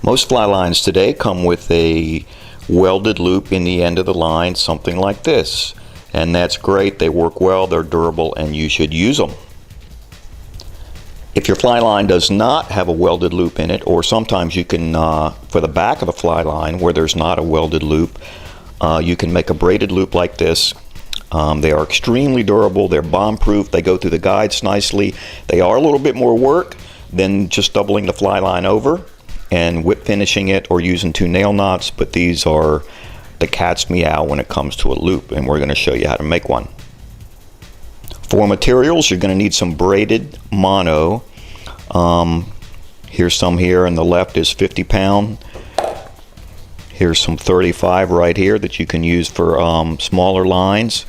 Most fly lines today come with a welded loop in the end of the line, something like this. And that's great, they work well, they're durable, and you should use them. If your fly line does not have a welded loop in it, or sometimes you can, for the back of the fly line where there's not a welded loop, you can make a braided loop like this. They are extremely durable, they're bomb-proof, they go through the guides nicely. They are a little bit more work than just doubling the fly line over and whip finishing it or using 2 nail knots, but these are the cat's meow when it comes to a loop, and we're going to show you how to make one. For materials, you're going to need some braided mono. Here's some here, and the left is 50 pound. Here's some 35 right here that you can use for smaller lines.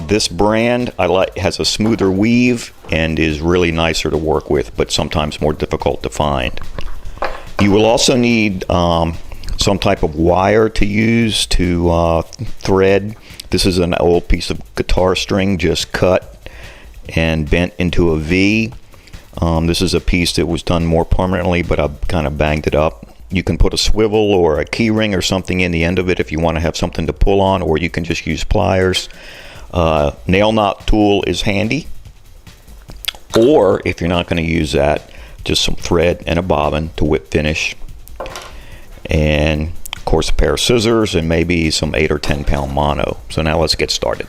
This brand has a smoother weave and is really nicer to work with, but sometimes more difficult to find. You will also need some type of wire to use to thread. This is an old piece of guitar string just cut and bent into a V. This is a piece that was done more permanently, but I've kind of banged it up. You can put a swivel or a key ring or something in the end of it if you want to have something to pull on, or you can just use pliers. Nail knot tool is handy, or if you're not going to use that, just some thread and a bobbin to whip finish, and of course a pair of scissors and maybe some 8 or 10 pound mono. So now let's get started.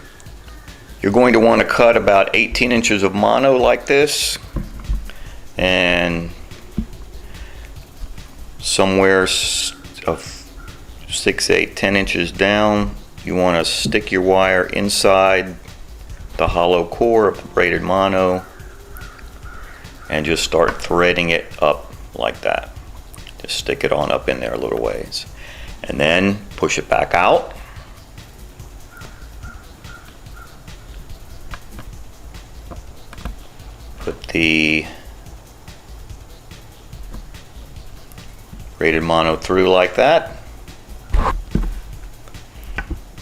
You're going to want to cut about 18 inches of mono like this, and somewhere of 6, 8, 10 inches down, you want to stick your wire inside the hollow core of the braided mono and just start threading it up like that. Just stick it on up in there a little ways, and then push it back out. Put the braided mono through like that,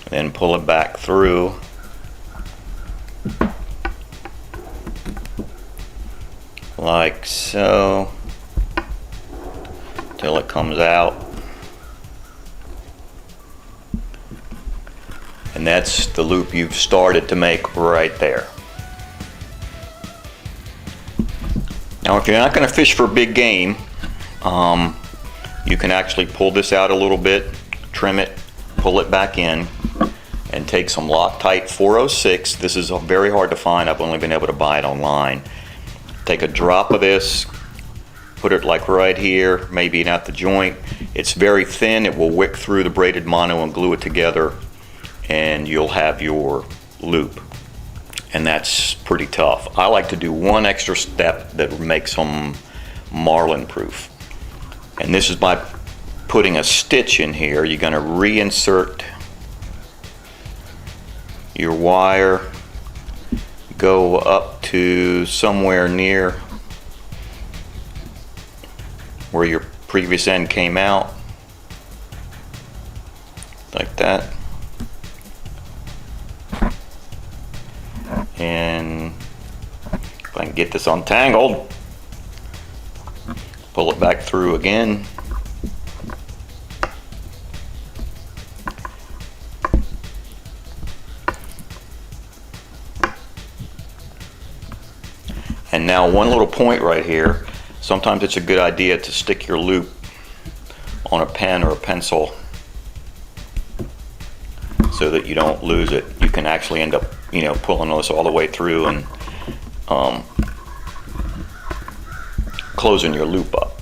then pull it back through like so till it comes out, and that's the loop you've started to make right there. Now if you're not going to fish for big game, you can actually pull this out a little bit, trim it, pull it back in, and take some Loctite 406. This is very hard to find. I've only been able to buy it online. Take a drop of this, put it like right here, maybe at the joint. It's very thin. It will wick through the braided mono and glue it together, and you'll have your loop. And that's pretty tough. I like to do one extra step that makes them marlin proof. And this is by putting a stitch in here. You're going to reinsert your wire, go up to somewhere near where your previous end came out, like that. And if I can get this untangled, pull it back through again. And now one little point right here. Sometimes it's a good idea to stick your loop on a pen or a pencil so that you don't lose it. You can actually end up, pulling this all the way through and closing your loop up.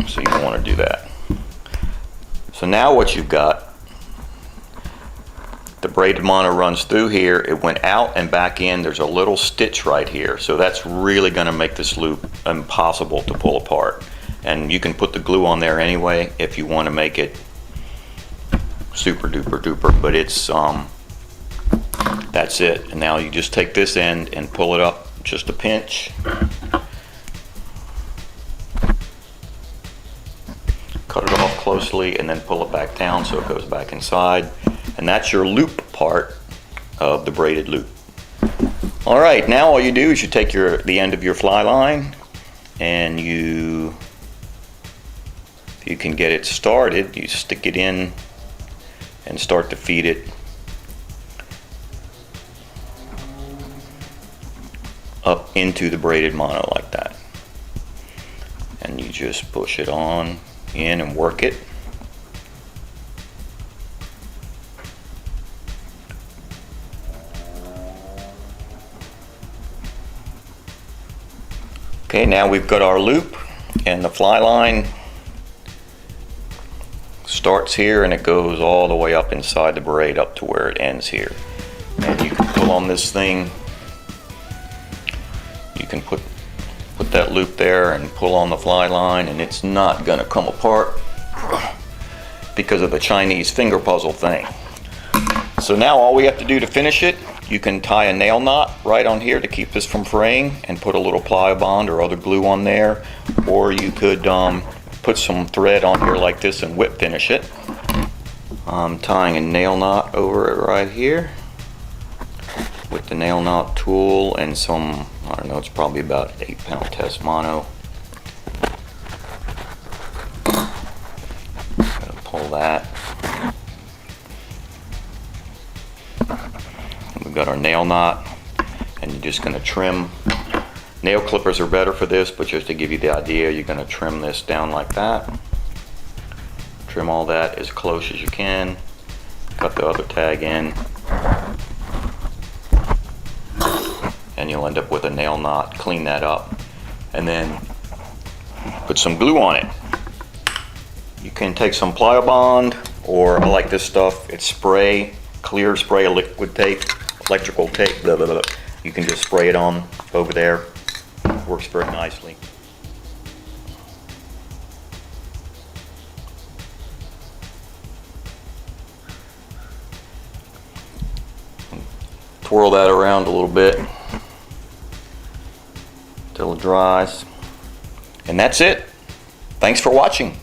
So you don't want to do that. So now what you've got, the braided mono runs through here, it went out and back in. There's a little stitch right here, so that's really going to make this loop impossible to pull apart. And you can put the glue on there anyway if you want to make it super duper duper, but it's that's it. And now you just take this end and pull it up just a pinch, cut it off closely, and then pull it back down so it goes back inside. And that's your loop part of the braided loop. All right, now all you do is you take the end of your fly line and you you can get it started, you stick it in and start to feed it up into the braided mono like that. And you just push it on in and work it. Okay, now we've got our loop, and the fly line starts here and it goes all the way up inside the braid up to where it ends here. And you can pull on this thing, you can put that loop there and pull on the fly line, and it's not gonna come apart because of the Chinese finger puzzle thing. So now all we have to do to finish it, you can tie a nail knot right on here to keep this from fraying and put a little Plyo-Bond or other glue on there, or you could put some thread on here like this and whip finish it. I'm tying a nail knot over it right here with the nail knot tool and some, I don't know, it's probably about 8-pound test mono. Gonna pull that. We've got our nail knot, and you're just going to trim. Nail clippers are better for this, but just to give you the idea, you're going to trim this down like that. Trim all that as close as you can. Cut the other tag in, and you'll end up with a nail knot. Clean that up, and then put some glue on it. You can take some Plyo-Bond, or I like this stuff, it's spray, clear spray, liquid tape, electrical tape, blah, blah, blah. You can just spray it on over there. Works very nicely. Twirl that around a little bit till it dries. And that's it. Thanks for watching.